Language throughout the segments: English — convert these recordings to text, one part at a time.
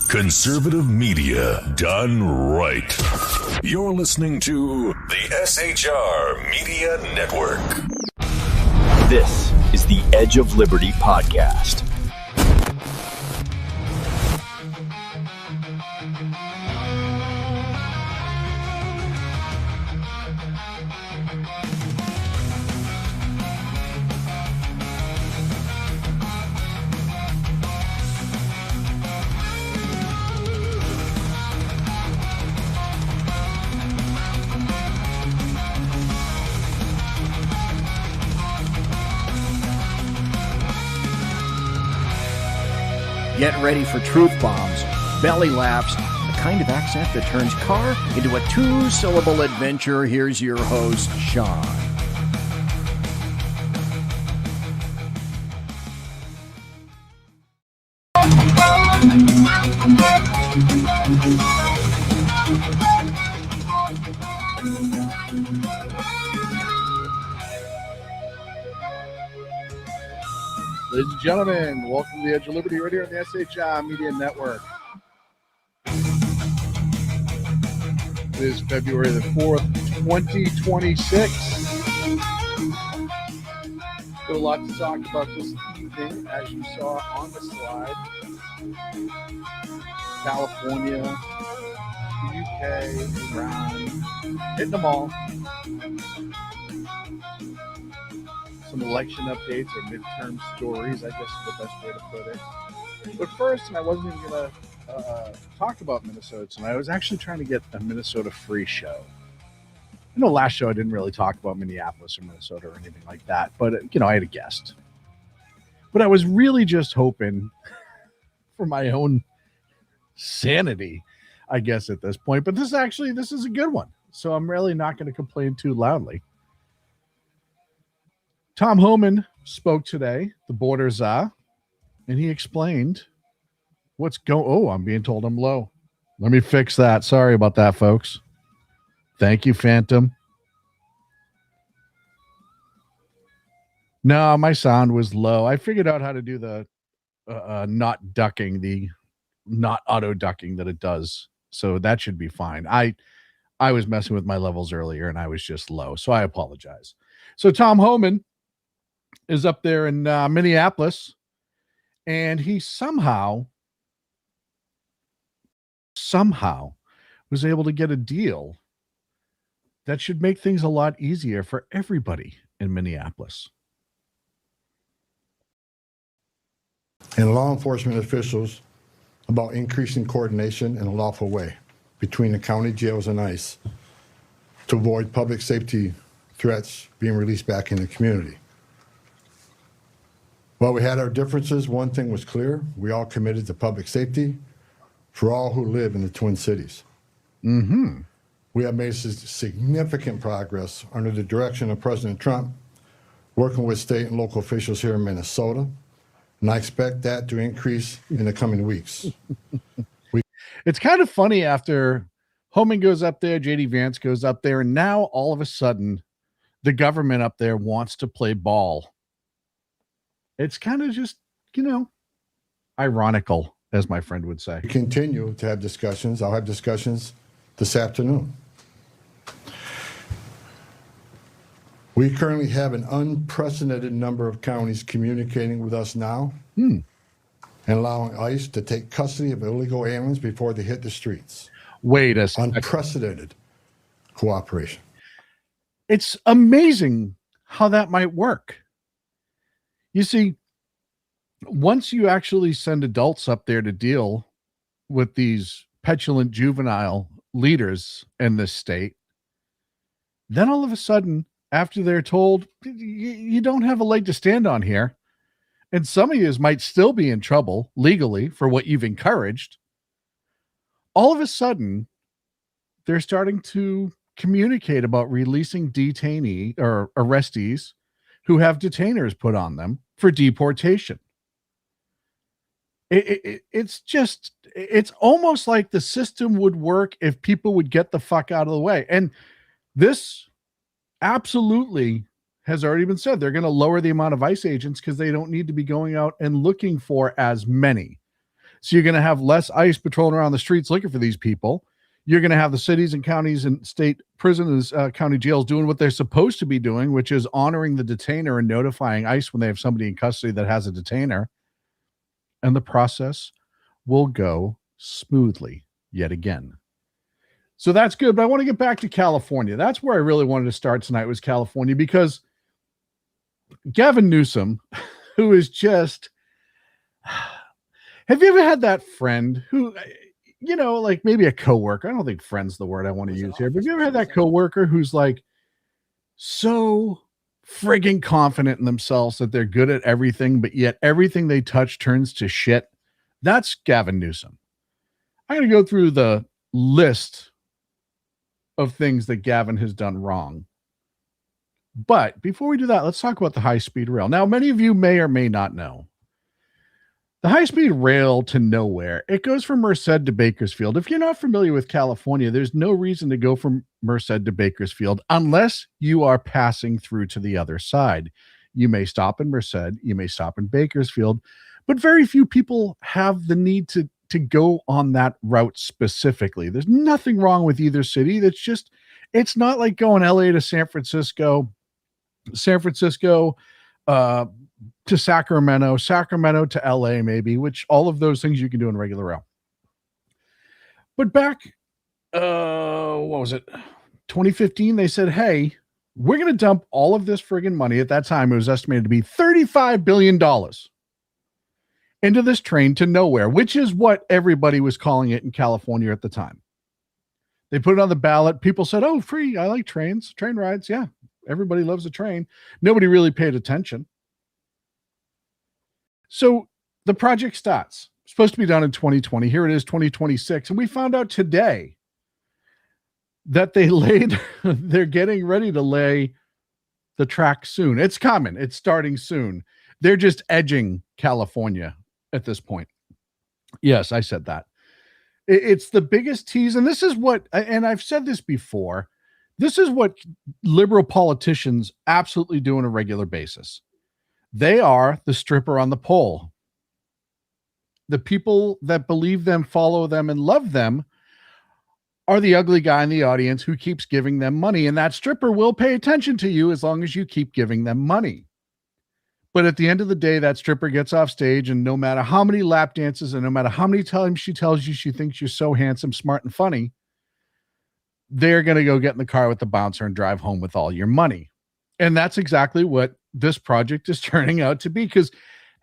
Conservative media done right. You're listening to the SHR Media Network. This is the Edge of Liberty podcast. Get ready for truth bombs, belly laughs, the kind of accent that turns car into a two-syllable adventure. Here's your host, Sean. Ladies and gentlemen, welcome to the Edge of Liberty right here on the SHR Media Network. It is February the 4th, 2026. Got a lot to talk about this evening, as you saw on the slide. California, the UK, Iran, hitting them all. Some election updates or midterm stories, I guess is the best way to put it. But first, and I wasn't even going to talk about Minnesota tonight. I was actually trying to get a Minnesota free show. I know last show I didn't really talk about Minneapolis or Minnesota or anything like that, but, I had a guest. But I was really just hoping for my own sanity, I guess, at this point. But this is a good one. So I'm really not going to complain too loudly. Tom Homan spoke today, the border czar, and he explained what's going. Oh, I'm being told I'm low. Let me fix that. Sorry about that, folks. Thank you, Phantom. No, my sound was low. I figured out how to do the not ducking, the not auto ducking that it does. So that should be fine. I was messing with my levels earlier and I was just low. So I apologize. So Tom Homan is up there in Minneapolis, and he somehow was able to get a deal that should make things a lot easier for everybody in Minneapolis. And law enforcement officials about increasing coordination in a lawful way between the county jails and ICE to avoid public safety threats being released back in the community. While we had our differences, one thing was clear. We all committed to public safety for all who live in the Twin Cities. Mm-hmm. We have made significant progress under the direction of President Trump, working with state and local officials here in Minnesota, and I expect that to increase in the coming weeks. It's kind of funny after Homan goes up there, J.D. Vance goes up there, and now all of a sudden the government up there wants to play ball. It's kind of just, ironical, as my friend would say. We continue to have discussions. I'll have discussions this afternoon. We currently have an unprecedented number of counties communicating with us now and allowing ICE to take custody of illegal aliens before they hit the streets. Wait a second. Unprecedented cooperation. It's amazing how that might work. You see, once you actually send adults up there to deal with these petulant juvenile leaders in this state, then all of a sudden, after they're told, you don't have a leg to stand on here, and some of you might still be in trouble legally for what you've encouraged, all of a sudden, they're starting to communicate about releasing detainee or arrestees who have detainers put on them for deportation. It's almost like the system would work if people would get the fuck out of the way. And this absolutely has already been said. They're going to lower the amount of ICE agents because they don't need to be going out and looking for as many. So you're going to have less ICE patrolling around the streets looking for these people. You're going to have the cities and counties and state prisons, county jails doing what they're supposed to be doing, which is honoring the detainer and notifying ICE when they have somebody in custody that has a detainer. And the process will go smoothly yet again. So that's good. But I want to get back to California. That's where I really wanted to start tonight, was California, because Gavin Newsom, who is just, have you ever had that friend who, you know, like maybe a coworker? I don't think friend's the word I want to use here, but have you ever had that coworker who's like so friggin' confident in themselves that they're good at everything, but yet everything they touch turns to shit? That's Gavin Newsom. I'm going to go through the list of things that Gavin has done wrong. But before we do that, let's talk about the high-speed rail. Now, many of you may or may not know. The high-speed rail to nowhere, it goes from Merced to Bakersfield. If you're not familiar with California, there's no reason to go from Merced to Bakersfield unless you are passing through to the other side. You may stop in Merced, you may stop in Bakersfield, but very few people have the need to go on that route specifically. There's nothing wrong with either city. That's just, it's not like going LA to San Francisco to Sacramento to LA maybe, which all of those things you can do in regular rail. But back, what was it? 2015, they said, hey, we're going to dump all of this friggin' money. At that time, it was estimated to be $35 billion into this train to nowhere, which is what everybody was calling it in California at the time. They put it on the ballot. People said, oh, free. I like trains, train rides. Yeah. Everybody loves a train. Nobody really paid attention. So the project starts. It's supposed to be done in 2020. Here it is, 2026. And we found out today that they're getting ready to lay the track soon. It's coming. It's starting soon. They're just edging California at this point. Yes, I said that. It's the biggest tease. And this is what, and I've said this before, this is what liberal politicians absolutely do on a regular basis. They are the stripper on the pole. The people that believe them, follow them, and love them are the ugly guy in the audience who keeps giving them money. And that stripper will pay attention to you as long as you keep giving them money. But at the end of the day, that stripper gets off stage, and no matter how many lap dances and no matter how many times she tells you she thinks you're so handsome, smart, and funny, they're going to go get in the car with the bouncer and drive home with all your money. And that's exactly what this project is turning out to be, because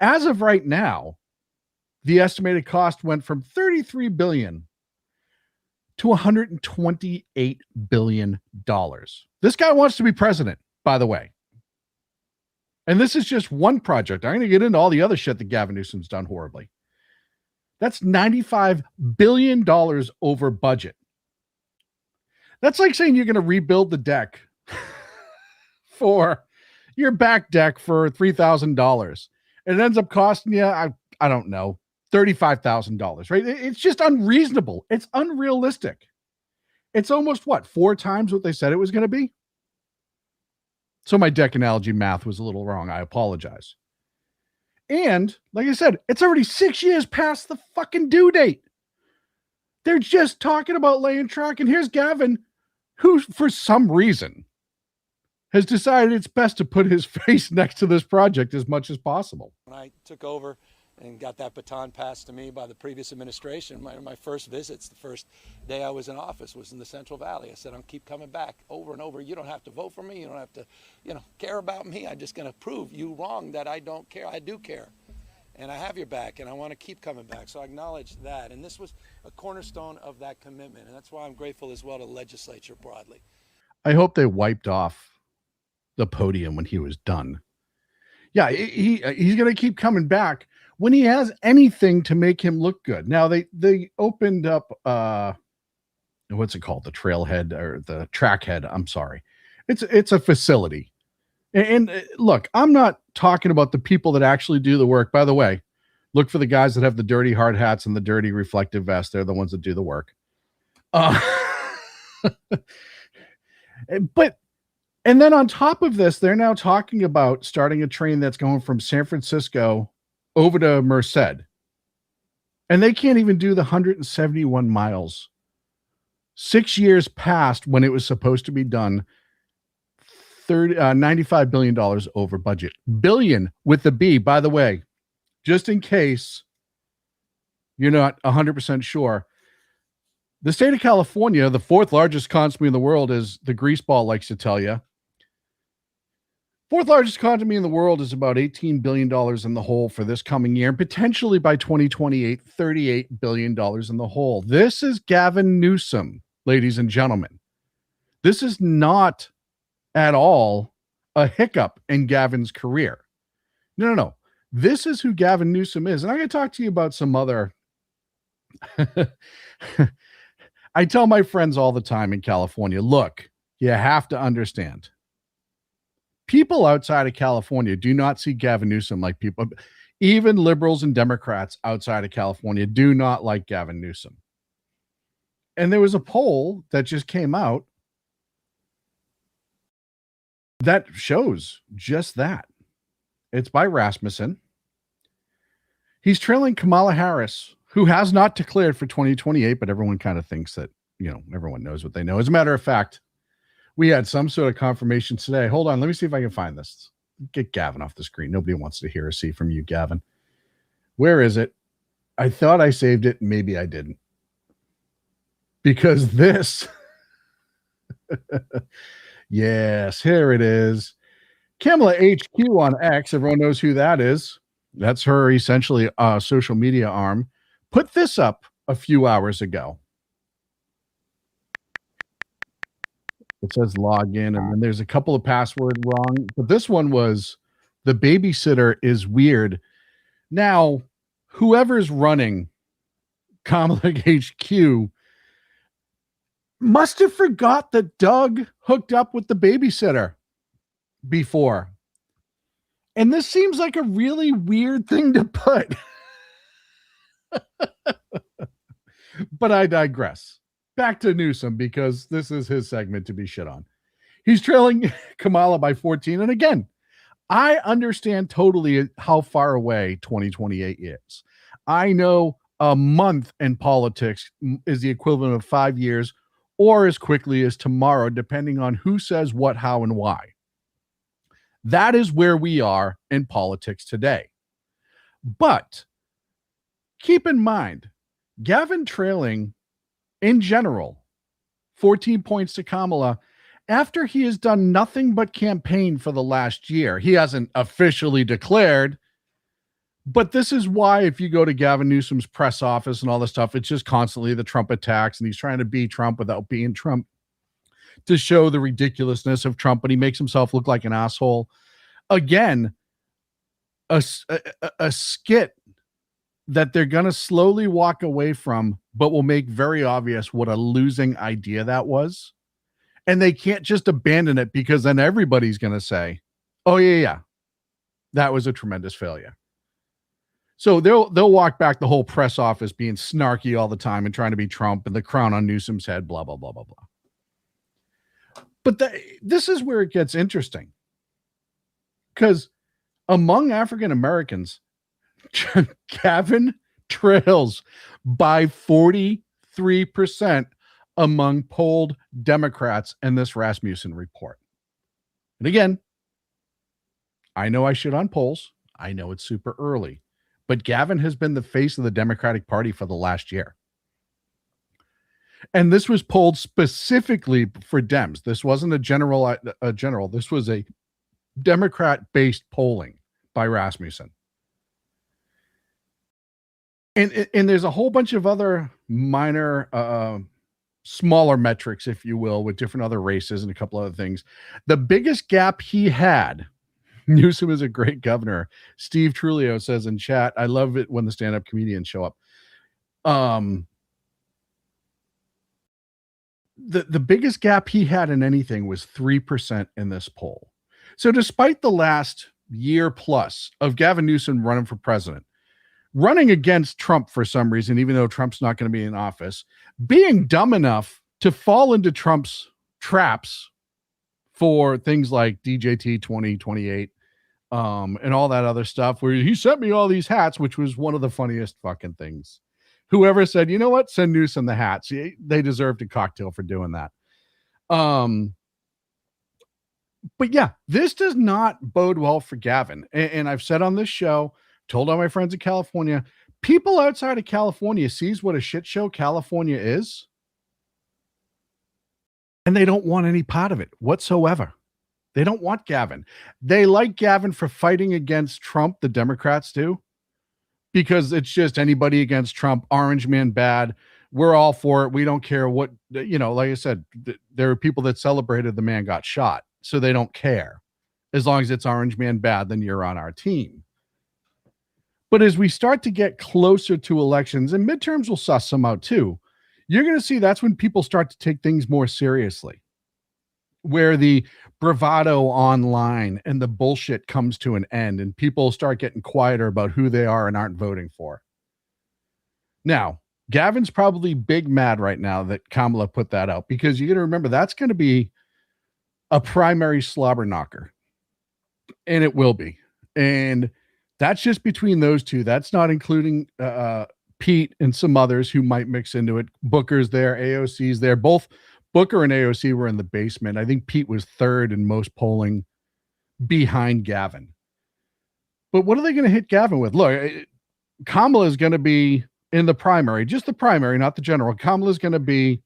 as of right now, the estimated cost went from $33 billion to $128 billion. This guy wants to be president, by the way. And this is just one project. I'm going to get into all the other shit that Gavin Newsom's done horribly. That's $95 billion over budget. That's like saying you're going to rebuild the deck for your back deck for $3,000. And it ends up costing you, I don't know, $35,000, right? It's just unreasonable. It's unrealistic. It's almost what, 4 times what they said it was going to be? So my deck analogy math was a little wrong. I apologize. And like I said, it's already 6 years past the fucking due date. They're just talking about laying track. And here's Gavin, who for some reason has decided it's best to put his face next to this project as much as possible. When I took over and got that baton passed to me by the previous administration, my first visits, the first day I was in office, was in the Central Valley. I said, I'll keep coming back over and over. You don't have to vote for me. You don't have to, care about me. I'm just going to prove you wrong that I don't care. I do care. And I have your back, and I want to keep coming back. So I acknowledge that. And this was a cornerstone of that commitment. And that's why I'm grateful as well to the legislature broadly. I hope they wiped off the podium when he was done. Yeah, he's going to keep coming back when he has anything to make him look good. Now they opened up what's it called? The trailhead or the trackhead. I'm sorry. It's a facility. And look, I'm not talking about the people that actually do the work. By the way, look for the guys that have the dirty hard hats and the dirty reflective vests. They're the ones that do the work. And then on top of this, they're now talking about starting a train that's going from San Francisco over to Merced. And they can't even do the 171 miles. 6 years past when it was supposed to be done. $95 billion over budget. Billion with the B. By the way, just in case you're not 100% sure, the state of California, the fourth largest economy in the world, as the greaseball likes to tell you. Fourth largest economy in the world is about $18 billion in the hole for this coming year. And potentially by 2028, $38 billion in the hole. This is Gavin Newsom, ladies and gentlemen. This is not at all a hiccup in Gavin's career. No. This is who Gavin Newsom is. And I'm going to talk to you about some other... I tell my friends all the time in California, look, you have to understand. People outside of California do not see Gavin Newsom like people. Even liberals and Democrats outside of California do not like Gavin Newsom. And there was a poll that just came out that shows just that. It's by Rasmussen. He's trailing Kamala Harris, who has not declared for 2028, but everyone kind of thinks that, everyone knows what they know. As a matter of fact, we had some sort of confirmation today. Hold on. Let me see if I can find this. Get Gavin off the screen. Nobody wants to hear or see from you, Gavin. Where is it? I thought I saved it. Maybe I didn't. Because this, yes, here it is. Kamala HQ on X. Everyone knows who that is. That's her essentially social media arm. Put this up a few hours ago. It says login, and then there's a couple of passwords wrong. But this one was, the babysitter is weird. Now, whoever's running Kamala HQ must have forgot that Doug hooked up with the babysitter before. And this seems like a really weird thing to put. But I digress. Back to Newsom, because this is his segment to be shit on. He's trailing Kamala by 14. And again, I understand totally how far away 2028 is. I know a month in politics is the equivalent of 5 years, or as quickly as tomorrow, depending on who says what, how, and why. That is where we are in politics today. But keep in mind, Gavin trailing, in general, 14 points to Kamala, after he has done nothing but campaign for the last year. He hasn't officially declared, but this is why if you go to Gavin Newsom's press office and all this stuff, it's just constantly the Trump attacks, and he's trying to be Trump without being Trump to show the ridiculousness of Trump, but he makes himself look like an asshole. Again, a skit that they're going to slowly walk away from, but will make very obvious what a losing idea that was. And they can't just abandon it, because then everybody's going to say, oh yeah, that was a tremendous failure. So they'll walk back the whole press office being snarky all the time and trying to be Trump and the crown on Newsom's head, blah, blah, blah, blah, blah. But this is where it gets interesting. Because among African Americans, Gavin trails by 43% among polled Democrats in this Rasmussen report. And again, I know I shit on polls. I know it's super early. But Gavin has been the face of the Democratic Party for the last year. And this was polled specifically for Dems. This wasn't a general. This was a Democrat-based polling by Rasmussen. And there's a whole bunch of other minor, smaller metrics, if you will, with different other races and a couple other things. The biggest gap he had, Newsom is a great governor. Steve Trulio says in chat, I love it when the stand-up comedians show up. The biggest gap he had in anything was 3% in this poll. So despite the last year plus of Gavin Newsom running for president, running against Trump for some reason, even though Trump's not going to be in office, being dumb enough to fall into Trump's traps for things like DJT 2028 and all that other stuff, where he sent me all these hats, which was one of the funniest fucking things Whoever said, you know what, send Newsom the hats. They deserved a cocktail for doing that. But yeah, this does not bode well for Gavin. And I've said on this show, told all my friends in California, people outside of California sees what a shit show California is, and they don't want any part of it whatsoever. They don't want Gavin. They like Gavin for fighting against Trump, the Democrats do, because it's just anybody against Trump, orange man bad. We're all for it. We don't care what, like I said, there are people that celebrated the man got shot, so they don't care. As long as it's orange man bad, then you're on our team. But as we start to get closer to elections, and midterms will suss some out too, you're going to see that's when people start to take things more seriously, where the bravado online and the bullshit comes to an end and people start getting quieter about who they are and aren't voting for. Now, Gavin's probably big mad right now that Kamala put that out, because you got to remember that's going to be a primary slobber knocker, and it will be. And that's just between those two. That's not including Pete and some others who might mix into it. Booker's there, AOC's there. Both Booker and AOC were in the basement. I think Pete was third in most polling behind Gavin. But what are they going to hit Gavin with? Look, Kamala is going to be in the primary, just the primary, not the general. Kamala is going to be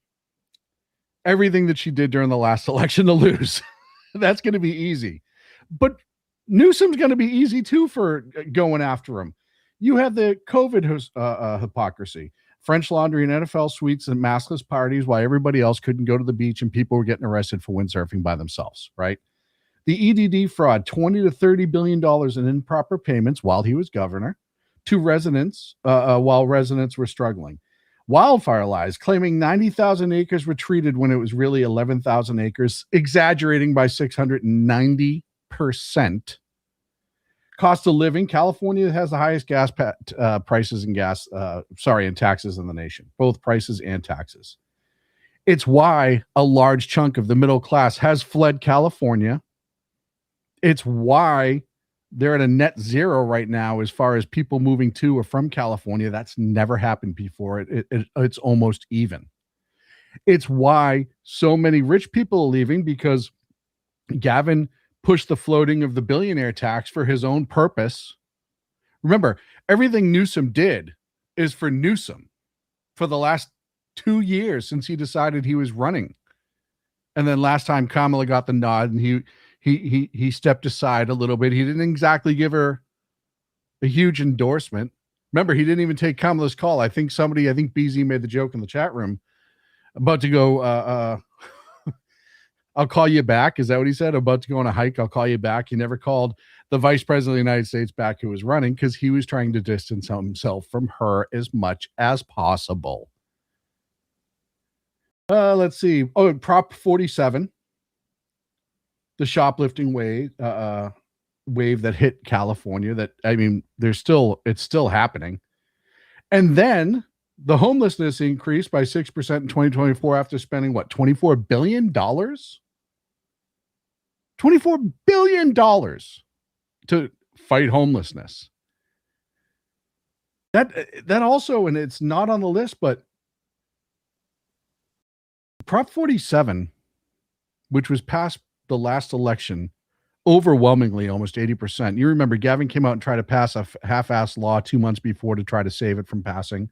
everything that she did during the last election to lose. That's going to be easy. But Newsom's going to be easy too for going after him. You have the COVID hypocrisy. French Laundry and NFL suites and maskless parties while everybody else couldn't go to the beach and people were getting arrested for windsurfing by themselves, right? The EDD fraud, $20 to $30 billion in improper payments while he was governor to residents while residents were struggling. Wildfire lies, claiming 90,000 acres were treated when it was really 11,000 acres, exaggerating by 690%. Cost of living, California has the highest gas prices and and taxes in the nation, both prices and taxes. It's why a large chunk of the middle class has fled California. It's why they're at a net zero right now as far as people moving to or from California. That's never happened before. It's almost even. It's why so many rich people are leaving, because Gavin pushed the floating of the billionaire tax for his own purpose. Remember, everything Newsom did is for Newsom for the last 2 years since he decided he was running. And then last time Kamala got the nod and he stepped aside a little bit. He didn't exactly give her a huge endorsement. Remember, he didn't even take Kamala's call. I think BZ made the joke in the chat room about to go, I'll call you back. Is that what he said? About to go on a hike. I'll call you back. He never called the vice president of the United States back who was running, because he was trying to distance himself from her as much as possible. Let's see. Oh, Prop 47, the shoplifting wave that hit California. It's still happening. And then the homelessness increased by 6% in 2024 after spending $24 billion? $24 billion to fight homelessness. That also, and it's not on the list, but Prop 47, which was passed the last election, overwhelmingly, almost 80%. You remember Gavin came out and tried to pass a half-assed law 2 months before to try to save it from passing.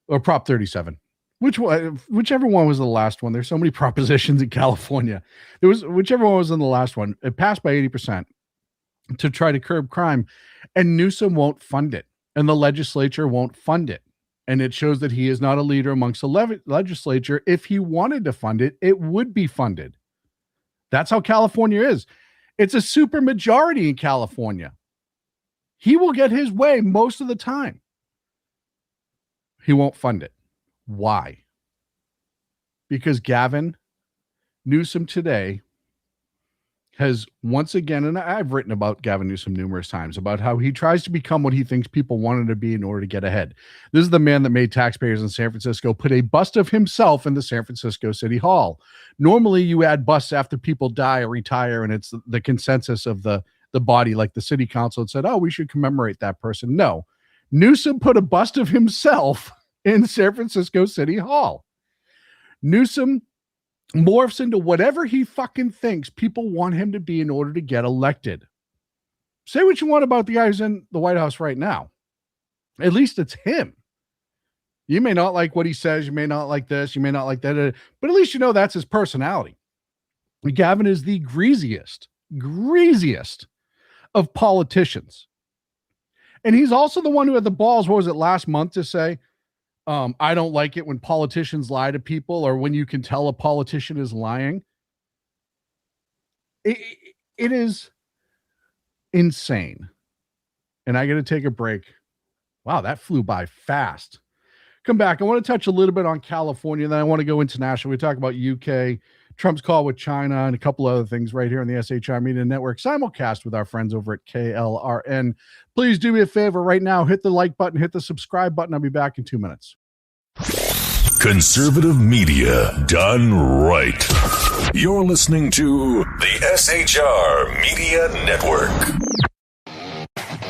Or Prop 37. Whichever one was the last one. There's so many propositions in California. It was whichever one was in the last one. It passed by 80% to try to curb crime, and Newsom won't fund it, and the legislature won't fund it. And it shows that he is not a leader amongst the legislature. If he wanted to fund it, it would be funded. That's how California is. It's a super majority in California. He will get his way most of the time. He won't fund it. Why? Because Gavin Newsom today has once again, and I've written about Gavin Newsom numerous times, about how he tries to become what he thinks people want him to be in order to get ahead. This is the man that made taxpayers in San Francisco put a bust of himself in the San Francisco City Hall. Normally you add busts after people die or retire, and it's the consensus of the body, like the city council had said, oh, we should commemorate that person. No. Newsom put a bust of himself in San Francisco City Hall. Newsom morphs into whatever he fucking thinks people want him to be in order to get elected. Say what you want about the guy who's in the White House right now. At least it's him. You may not like what he says. You may not like this. You may not like that. But at least you know that's his personality. Gavin is the greasiest of politicians. And he's also the one who had the balls, what was it, last month to say, I don't like it when politicians lie to people or when you can tell a politician is lying. It is insane. And I got to take a break. Wow, that flew by fast. Come back. I want to touch a little bit on California. Then I want to go international. We talk about UK, Trump's call with China, and a couple other things right here on the SHR Media Network simulcast with our friends over at KLRN. Please do me a favor right now. Hit the like button, hit the subscribe button. I'll be back in 2 minutes. Conservative media done right. You're listening to the SHR Media Network.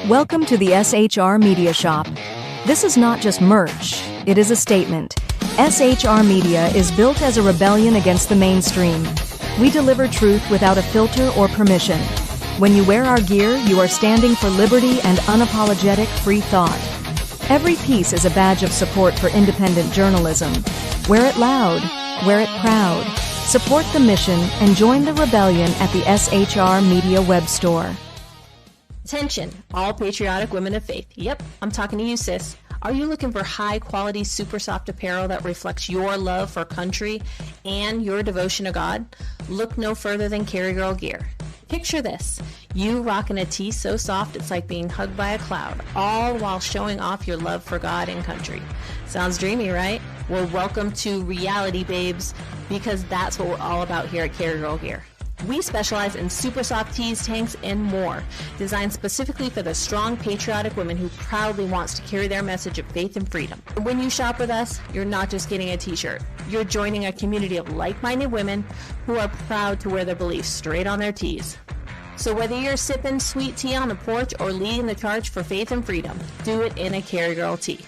Welcome to the SHR Media Shop. This is not just merch, it is a statement. SHR Media is built as a rebellion against the mainstream. We deliver truth without a filter or permission. When you wear our gear, you are standing for liberty and unapologetic free thought. Every piece is a badge of support for independent journalism. Wear it loud, wear it proud. Support the mission and join the rebellion at the SHR Media web store. Attention, all patriotic women of faith. Yep, I'm talking to you, sis. Are you looking for high-quality, super soft apparel that reflects your love for country and your devotion to God? Look no further than Carry Girl Gear. Picture this. You rocking a tee so soft it's like being hugged by a cloud, all while showing off your love for God and country. Sounds dreamy, right? Well, welcome to reality, babes, because that's what we're all about here at Carry Girl Gear. We specialize in super soft tees, tanks, and more, designed specifically for the strong, patriotic woman who proudly wants to carry their message of faith and freedom. When you shop with us, you're not just getting a t-shirt. You're joining a community of like-minded women who are proud to wear their beliefs straight on their tees. So whether you're sipping sweet tea on the porch or leading the charge for faith and freedom, do it in a Carry Girl tee.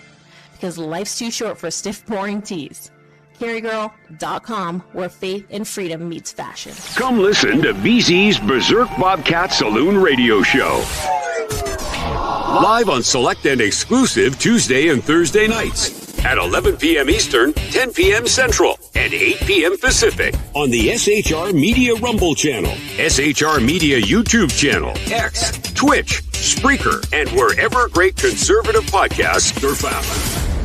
Because life's too short for stiff, boring tees. CarryGirl.com, where faith and freedom meets fashion. Come listen to BZ's Berserk Bobcat Saloon Radio Show. Live on select and exclusive Tuesday and Thursday nights at 11 p.m. Eastern, 10 p.m. Central, and 8 p.m. Pacific on the SHR Media Rumble channel, SHR Media YouTube channel, X, Twitch, Spreaker, and wherever great conservative podcasts are found.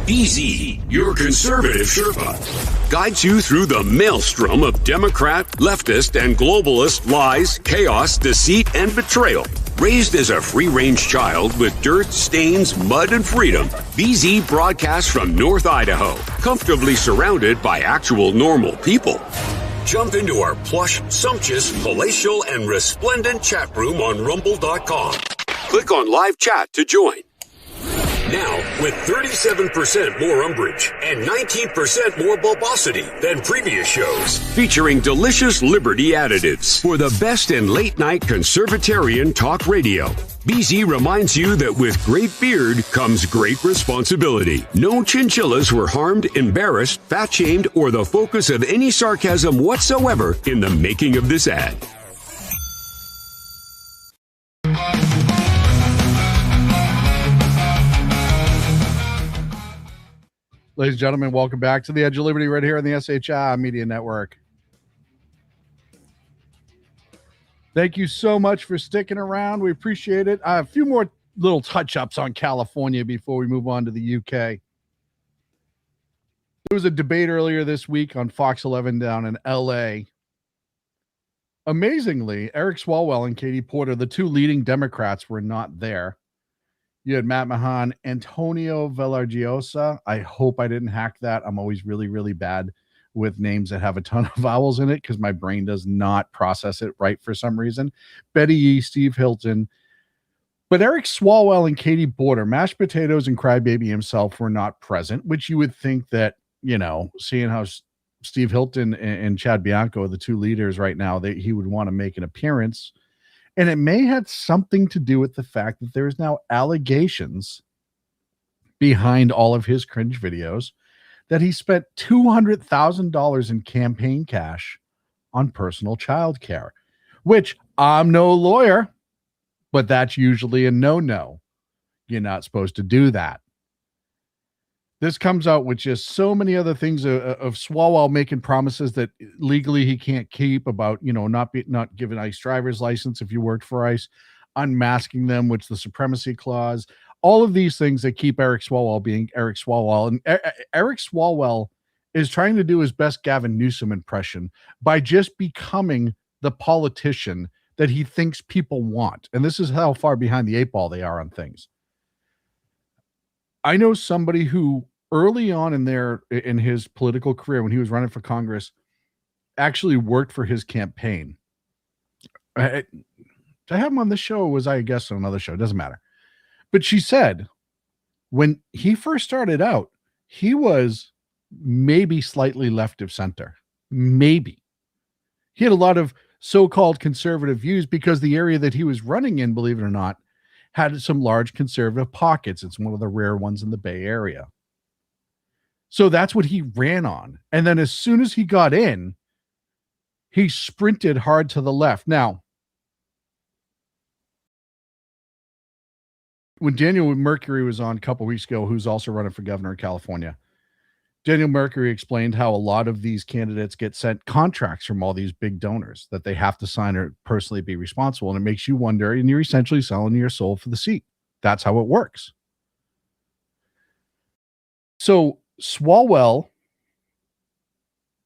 BZ, your conservative Sherpa, guides you through the maelstrom of Democrat, leftist, and globalist lies, chaos, deceit, and betrayal. Raised as a free-range child with dirt, stains, mud, and freedom, BZ broadcasts from North Idaho, comfortably surrounded by actual normal people. Jump into our plush, sumptuous, palatial, and resplendent chat room on rumble.com. Click on live chat to join. Now, with 37% more umbrage and 19% more bulbosity than previous shows, featuring delicious Liberty additives for the best in late-night conservatarian talk radio. BZ reminds you that with great beard comes great responsibility. No chinchillas were harmed, embarrassed, fat-shamed, or the focus of any sarcasm whatsoever in the making of this ad. Ladies and gentlemen, welcome back to the Edge of Liberty right here on the SHI Media Network. Thank you so much for sticking around. We appreciate it. A few more little touch-ups on California before we move on to the UK. There was a debate earlier this week on Fox 11 down in LA. Amazingly, Eric Swalwell and Katie Porter, the two leading Democrats, were not there. You had Matt Mahan, Antonio Villargiosa. I hope I didn't hack that. I'm always really, really bad with names that have a ton of vowels in it because my brain does not process it right for some reason. Betty Yee, Steve Hilton. But Eric Swalwell and Katie Porter, mashed potatoes and crybaby himself, were not present, which you would think that, you know, seeing how Steve Hilton and Chad Bianco are the two leaders right now, that he would want to make an appearance. And it may have something to do with the fact that there is now allegations behind all of his cringe videos that he spent $200,000 in campaign cash on personal child care, which I'm no lawyer, but that's usually a no-no. You're not supposed to do that. This comes out with just so many other things of Swalwell making promises that legally he can't keep about, not giving ICE driver's license if you worked for ICE, unmasking them, which the supremacy clause, all of these things that keep Eric Swalwell being Eric Swalwell. And Eric Swalwell is trying to do his best Gavin Newsom impression by just becoming the politician that he thinks people want. And this is how far behind the eight ball they are on things. I know somebody who early on in his political career, when he was running for Congress, actually worked for his campaign. Did I have him on this show, or was I a guest on another show? It doesn't matter. But she said when he first started out, he was maybe slightly left of center. Maybe. He had a lot of so-called conservative views because the area that he was running in, believe it or not, had some large conservative pockets. It's one of the rare ones in the Bay Area. So that's what he ran on. And then as soon as he got in, he sprinted hard to the left. Now, when Daniel Mercury was on a couple weeks ago, who's also running for governor of California, Daniel Mercury explained how a lot of these candidates get sent contracts from all these big donors that they have to sign or personally be responsible. And it makes you wonder, and you're essentially selling your soul for the seat. That's how it works. So Swalwell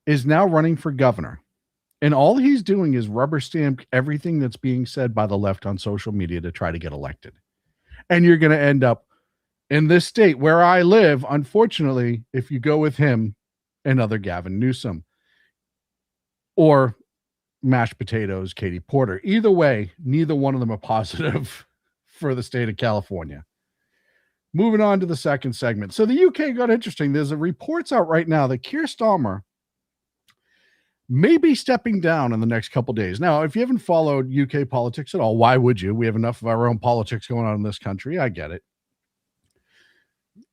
is now running for governor. And all he's doing is rubber stamp everything that's being said by the left on social media to try to get elected. And you're going to end up in this state where I live, unfortunately, if you go with him, another Gavin Newsom or mashed potatoes, Katie Porter. Either way, neither one of them are positive for the state of California. Moving on to the second segment. So the UK got interesting. There's reports out right now that Keir Starmer may be stepping down in the next couple of days. Now, if you haven't followed UK politics at all, why would you? We have enough of our own politics going on in this country. I get it.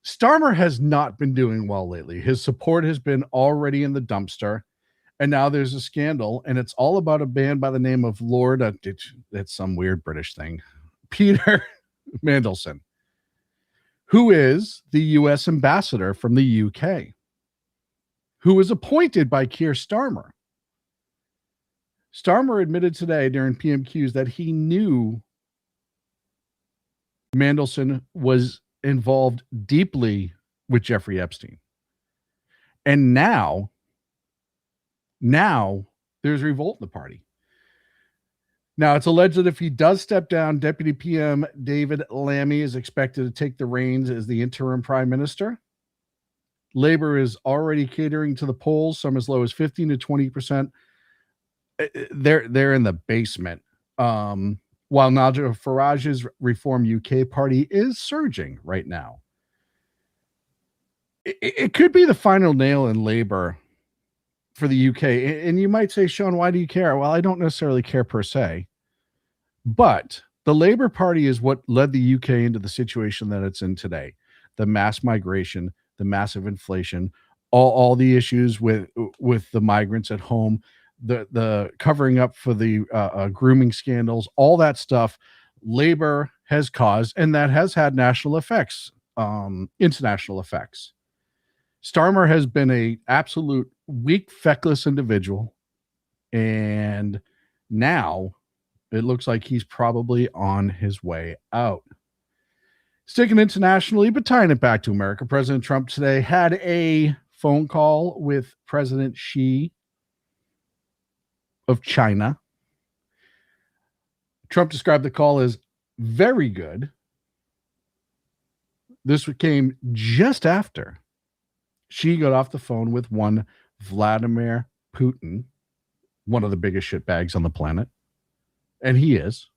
Starmer has not been doing well lately. His support has been already in the dumpster. And now there's a scandal, and it's all about a man by the name of Lord, it's some weird British thing, Peter Mandelson, who is the U.S. ambassador from the UK, who was appointed by Keir Starmer. Starmer admitted today during PMQs that he knew Mandelson was involved deeply with Jeffrey Epstein. And now there's revolt in the party. Now, it's alleged that if he does step down, Deputy PM David Lammy is expected to take the reins as the interim prime minister. Labor is already catering to the polls, some as low as 15 to 20%. They're in the basement. While Nigel Farage's Reform UK party is surging right now. It could be the final nail in Labour for the UK. And you might say, Sean, why do you care? Well, I don't necessarily care per se. But the Labour Party is what led the UK into the situation that it's in today. The mass migration, the massive inflation, all the issues with the migrants at home, the covering up for the grooming scandals, all that stuff Labor has caused, and that has had national effects, international effects. Starmer has been a absolute weak, feckless individual, and now it looks like he's probably on his way out. Sticking internationally, but tying it back to America, President Trump today had a phone call with President Xi of China. Trump described the call as very good. This came just after Xi got off the phone with one Vladimir Putin, one of the biggest shitbags on the planet. And he is.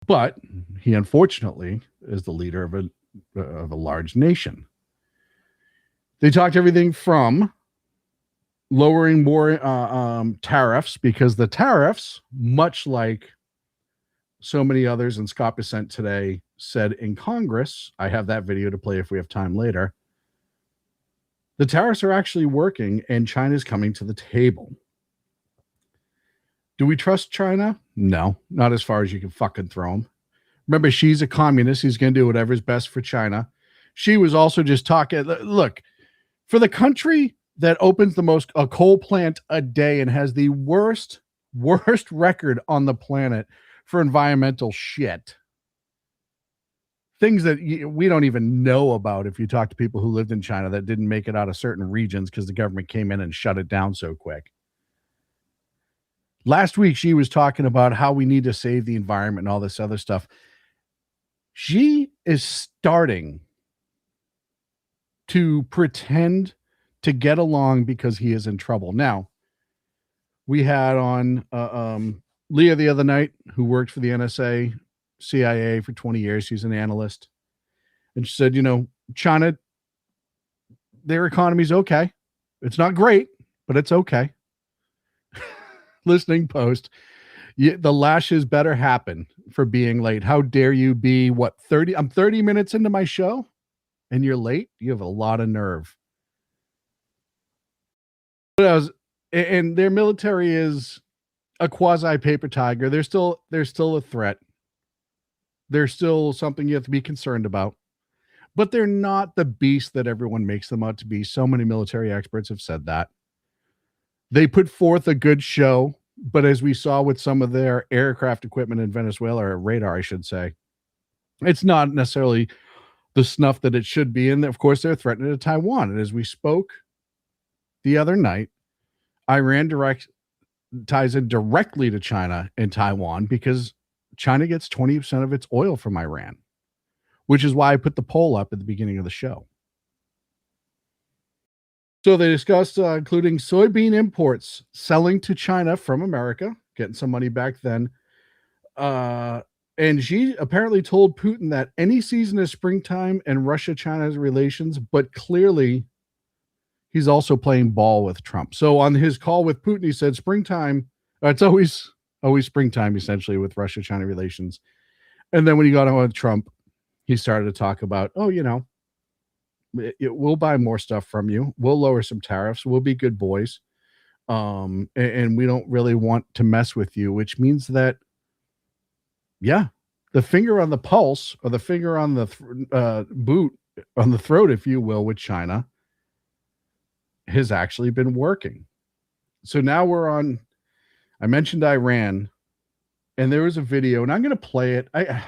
But he unfortunately is the leader of a large nation. They talked everything from lowering more tariffs, because the tariffs, much like so many others, and Scott Bessent today said in Congress, I have that video to play if we have time later, the tariffs are actually working and China's coming to the table. Do we trust China? No, not as far as you can fucking throw them. Remember, Xi's a communist. He's going to do whatever's best for China. Xi was also just talking. Look, for the country that opens a coal plant a day and has the worst record on the planet for environmental shit, things that we don't even know about if you talk to people who lived in China that didn't make it out of certain regions because the government came in and shut it down so quick. Last week, Xi was talking about how we need to save the environment and all this other stuff. Xi is starting to pretend to get along because he is in trouble. Now, we had on Leah the other night, who worked for the NSA, CIA for 20 years. She's an analyst. And she said, China, their economy's okay. It's not great, but it's okay. Listening post, the lashes better happen for being late. How dare you be, 30? I'm 30 minutes into my show and you're late? You have a lot of nerve. And their military is a quasi paper tiger. They're still a threat. They're still something you have to be concerned about. But they're not the beast that everyone makes them out to be. So many military experts have said that. They put forth a good show, but as we saw with some of their aircraft equipment in Venezuela, or radar, I should say, it's not necessarily the snuff that it should be. And of course, they're threatening to Taiwan. And as we spoke the other night, Iran ties in directly to China and Taiwan because China gets 20% of its oil from Iran, which is why I put the poll up at the beginning of the show. So they discussed including soybean imports, selling to China from America, getting some money back then. And Xi apparently told Putin that any season is springtime and Russia-China's relations, but clearly he's also playing ball with Trump. So on his call with Putin, he said springtime, it's always springtime, essentially, with Russia-China relations. And then when he got on with Trump, he started to talk about, we'll buy more stuff from you. We'll lower some tariffs. We'll be good boys. And we don't really want to mess with you, which means that, the finger on the pulse, or the finger on the boot, on the throat, if you will, with China has actually been working. So now I mentioned Iran, and there was a video, and I'm going to play it. I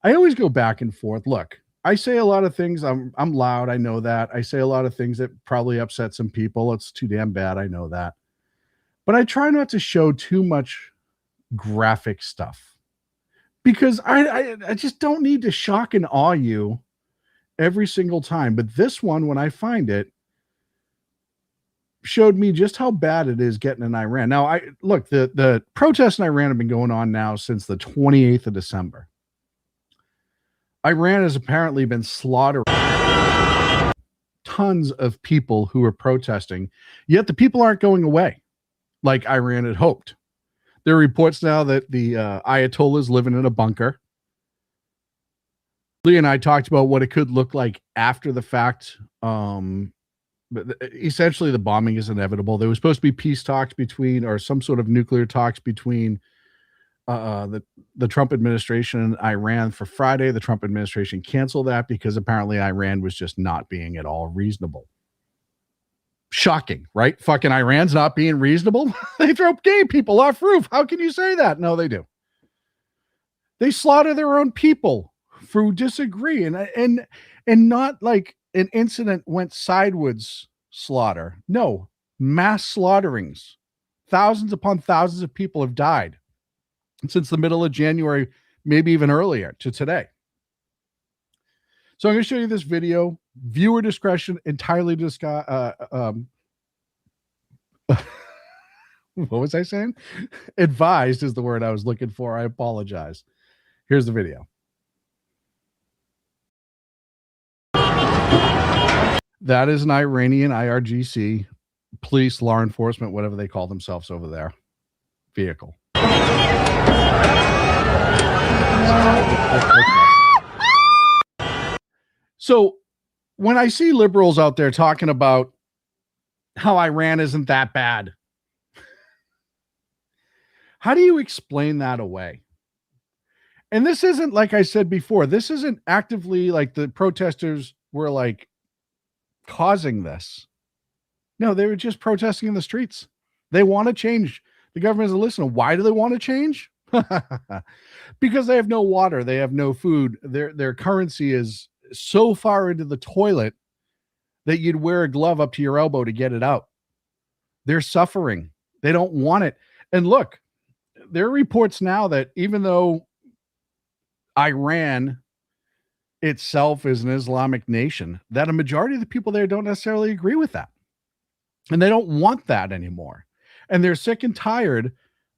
always go back and forth. Look, I say a lot of things. I'm loud. I know that. I say a lot of things that probably upset some people. It's too damn bad. I know that. But I try not to show too much graphic stuff because I just don't need to shock and awe you every single time. But this one, when I find it, showed me just how bad it is getting in Iran. Now, the protests in Iran have been going on now since the 28th of December. Iran has apparently been slaughtering tons of people who are protesting, yet the people aren't going away like Iran had hoped. There are reports now that the Ayatollah is living in a bunker. Lee and I talked about what it could look like after the fact. But essentially, the bombing is inevitable. There was supposed to be peace talks or some sort of nuclear talks between the Trump administration and Iran for Friday. The Trump administration canceled that because apparently Iran was just not being at all reasonable. Shocking, right? Fucking Iran's not being reasonable. They throw gay people off roof. How can you say that? No, they do. They slaughter their own people for disagreeing, and not like an incident went sideways slaughter. No, mass slaughterings. Thousands upon thousands of people have died since the middle of January, maybe even earlier to today. So I'm going to show you this video. Viewer discretion entirely what was I saying? Advised is the word I was looking for. I apologize. Here's the video. That is an Iranian IRGC, police, law enforcement, whatever they call themselves over there, vehicle. So when I see liberals out there talking about how Iran isn't that bad, how do you explain that away? And this isn't, like I said before, this isn't actively like the protesters were like causing this. No, they were just protesting in the streets. They want to change. The government is listening. Why do they want to change? Because they have no water. They have no food. Their currency is so far into the toilet that you'd wear a glove up to your elbow to get it out. They're suffering. They don't want it. And look, there are reports now that even though Iran itself is an Islamic nation, that a majority of the people there don't necessarily agree with that. And they don't want that anymore. And they're sick and tired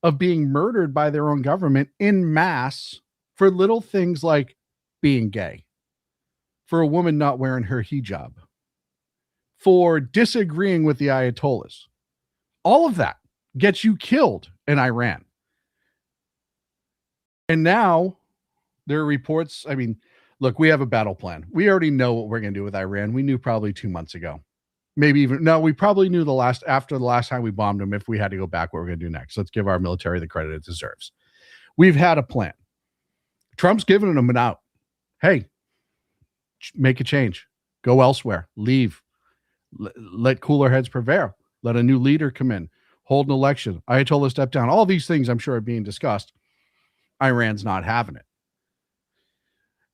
of being murdered by their own government in mass for little things like being gay, for a woman not wearing her hijab, for disagreeing with the Ayatollahs. All of that gets you killed in Iran. And now there are reports. I mean, look, we have a battle plan. We already know what we're going to do with Iran. We knew probably 2 months ago. Maybe even, no, we probably knew after the last time we bombed them, if we had to go back, what we're going to do next. Let's give our military the credit it deserves. We've had a plan. Trump's giving them an out. Hey, make a change. Go elsewhere. Leave. Let cooler heads prevail. Let a new leader come in. Hold an election. Ayatollah step down. All these things I'm sure are being discussed. Iran's not having it.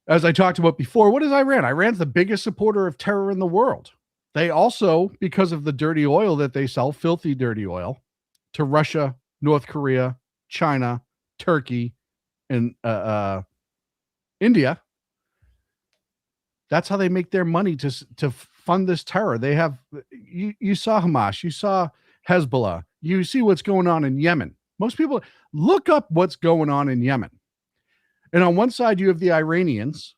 As I talked about before, what is Iran? Iran's the biggest supporter of terror in the world. They also, because of the dirty oil that they sell, filthy dirty oil, to Russia, North Korea, China, Turkey, and India. That's how they make their money to fund this terror. They have, you saw Hamas, you saw Hezbollah, you see what's going on in Yemen. Most people look up what's going on in Yemen. And on one side, you have the Iranians,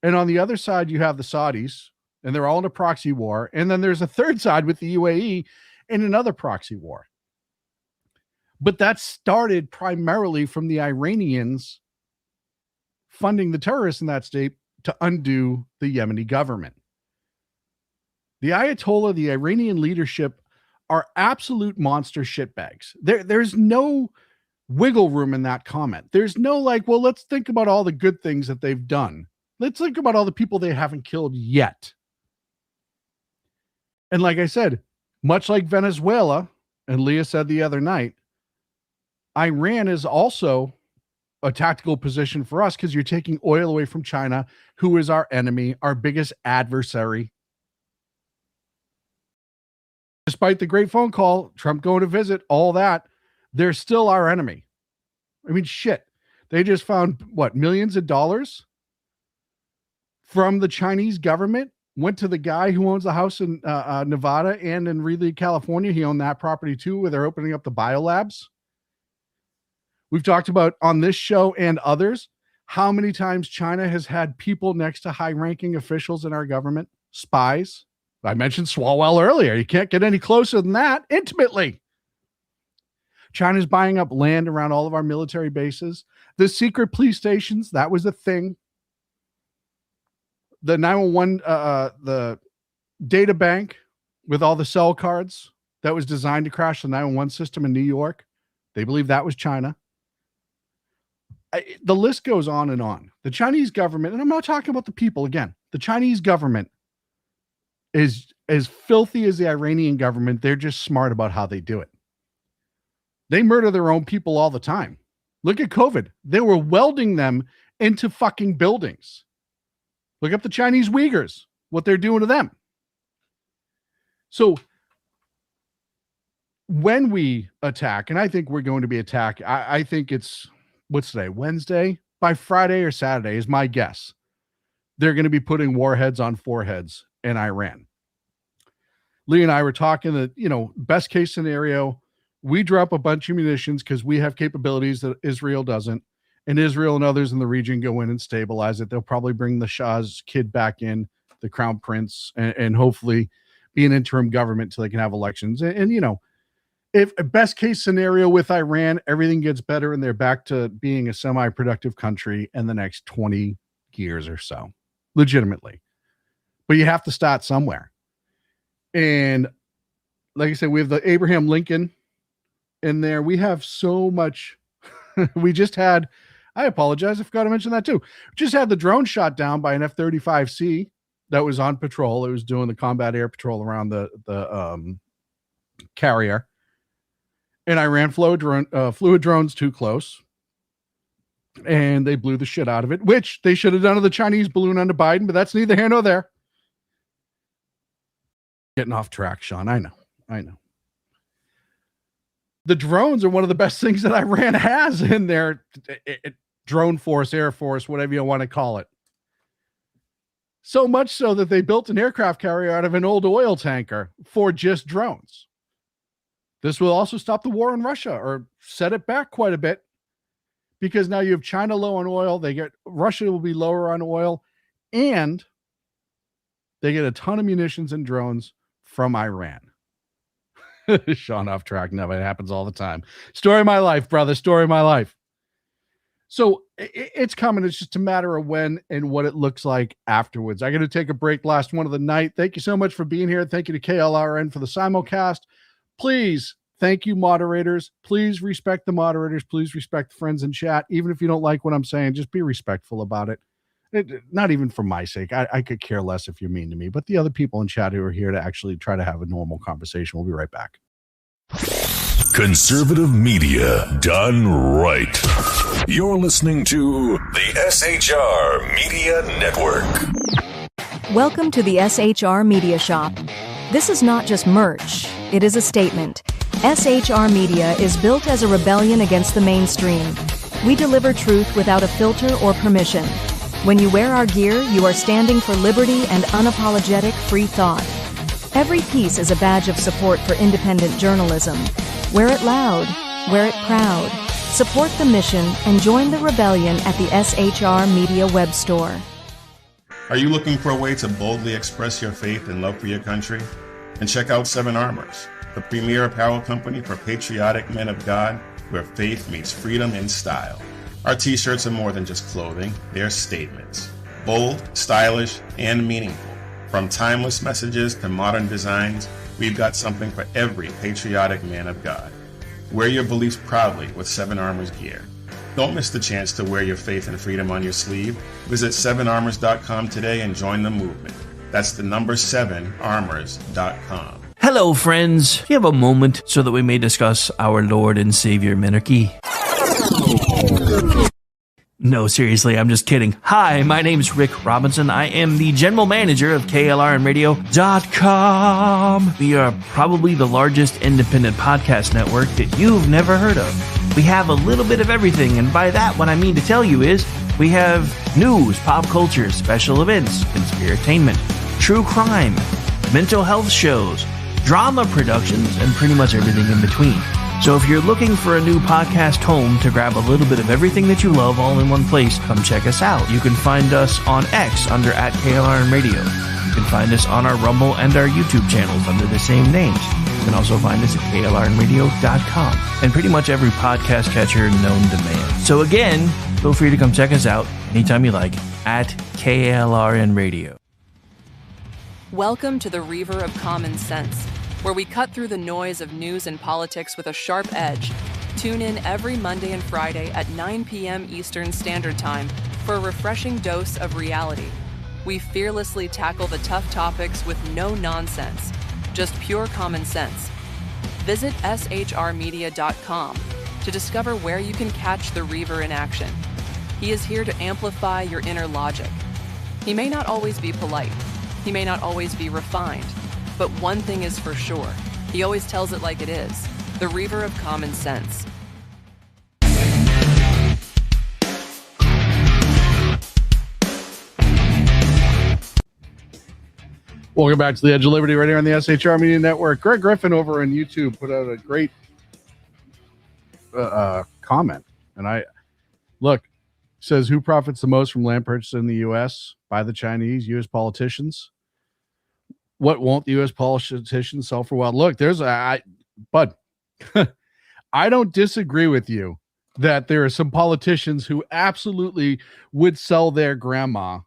and on the other side, you have the Saudis, and they're all in a proxy war. And then there's a third side with the UAE in another proxy war. But that started primarily from the Iranians funding the terrorists in that state to undo the Yemeni government. The Ayatollah, the Iranian leadership are absolute monster shitbags. There's no wiggle room in that comment. There's no like, well, let's think about all the good things that they've done. Let's think about all the people they haven't killed yet. And like I said, much like Venezuela, and Leah said the other night, Iran is also a tactical position for us because you're taking oil away from China, who is our enemy, our biggest adversary. Despite the great phone call, Trump going to visit, all that, they're still our enemy. I mean, shit. They just found, millions of dollars from the Chinese government, went to the guy who owns the house in Nevada and in Reedley, California. He owned that property too, where they're opening up the biolabs. We've talked about on this show and others how many times China has had people next to high-ranking officials in our government, spies. I mentioned Swalwell earlier. You can't get any closer than that, intimately. China's buying up land around all of our military bases. The secret police stations, that was a thing. The 911, the data bank with all the cell cards that was designed to crash the 911 system in New York. They believe that was China. The list goes on and on. The Chinese government, and I'm not talking about the people again, the Chinese government is as filthy as the Iranian government. They're just smart about how they do it. They murder their own people all the time. Look at COVID. They were welding them into fucking buildings. Look up the Chinese Uyghurs, what they're doing to them. So when we attack, and I think we're going to be attacked, I think it's, what's today, Wednesday? By Friday or Saturday is my guess. They're going to be putting warheads on foreheads in Iran. Lee and I were talking that, best case scenario, we drop a bunch of munitions because we have capabilities that Israel doesn't. And Israel and others in the region go in and stabilize it. They'll probably bring the Shah's kid back in, the crown prince, and hopefully be an interim government till they can have elections. And if a best case scenario with Iran, everything gets better and they're back to being a semi-productive country in the next 20 years or so, legitimately. but you have to start somewhere. And like I said, we have the Abraham Lincoln in there. We have so much. We just had, I apologize, I forgot to mention that too. Just had the drone shot down by an F-35C that was on patrol. It was doing the combat air patrol around the carrier. And Iran flew drones too close. And they blew the shit out of it, which they should have done to the Chinese balloon under Biden, but that's neither here nor there. Getting off track, Sean. I know. The drones are one of the best things that Iran has in their drone force, air force, whatever you want to call it. So much so that they built an aircraft carrier out of an old oil tanker for just drones. This will also stop the war in Russia or set it back quite a bit, because now you have China low on oil. Russia will be lower on oil, and they get a ton of munitions and drones from Iran. Sean off track. No, it happens all the time. Story of my life, brother. Story of my life. So it's coming. It's just a matter of when and what it looks like afterwards. I got to take a break. Last one of the night. Thank you so much for being here. Thank you to KLRN for the simulcast. Please, thank you, moderators. Please respect the moderators. Please respect the friends in chat. Even if you don't like what I'm saying, just be respectful about it. Not even for my sake. I could care less if you're mean to me, but the other people in chat who are here to actually try to have a normal conversation. We'll be right back. Conservative media done right. You're listening to the SHR Media Network. Welcome to the SHR Media Shop. This is not just merch, it is a statement. SHR Media is built as a rebellion against the mainstream. We deliver truth without a filter or permission. When you wear our gear, you are standing for liberty and unapologetic free thought. Every piece is a badge of support for independent journalism. Wear it loud, wear it proud. Support the mission and join the rebellion at the SHR Media web store. Are you looking for a way to boldly express your faith and love for your country? And check out Seven Armors, the premier apparel company for patriotic men of God, where faith meets freedom in style. Our t-shirts are more than just clothing, they're statements. Bold, stylish, and meaningful. From timeless messages to modern designs, we've got something for every patriotic man of God. Wear your beliefs proudly with Seven Armors gear. Don't miss the chance to wear your faith and freedom on your sleeve. Visit 7armors.com today and join the movement. That's the number 7armors.com. Hello, friends. Do you have a moment so that we may discuss our Lord and Savior Minarchy? No, seriously, I'm just kidding. Hi, my name's Rick Robinson. I am the general manager of KLRNradio.com. We are probably the largest independent podcast network that you've never heard of. We have a little bit of everything, and by that, what I mean to tell you is we have news, pop culture, special events, conspiratainment, true crime, mental health shows, drama productions, and pretty much everything in between. So if you're looking for a new podcast home to grab a little bit of everything that you love all in one place, come check us out. You can find us on X under @KLRN Radio. You can find us on our Rumble and our YouTube channels under the same names. You can also find us at KLRNradio.com and pretty much every podcast catcher known to man. So again, feel free to come check us out anytime you like at KLRN Radio. Welcome to the Reaver of Common Sense, where we cut through the noise of news and politics with a sharp edge. Tune in every Monday and Friday at 9 p.m. Eastern Standard Time for a refreshing dose of reality. We fearlessly tackle the tough topics with no nonsense, just pure common sense. Visit shrmedia.com to discover where you can catch the Reaver in action. He is here to amplify your inner logic. He may not always be polite. He may not always be refined. But one thing is for sure, he always tells it like it is. The Reaver of Common Sense. Welcome back to the Edge of Liberty right here on the SHR Media Network. Greg Griffin over on YouTube put out a great comment. And says, who profits the most from land purchase in the U.S. by the Chinese, U.S. politicians? What won't the U.S. politicians sell for? Well, look, but I don't disagree with you that there are some politicians who absolutely would sell their grandma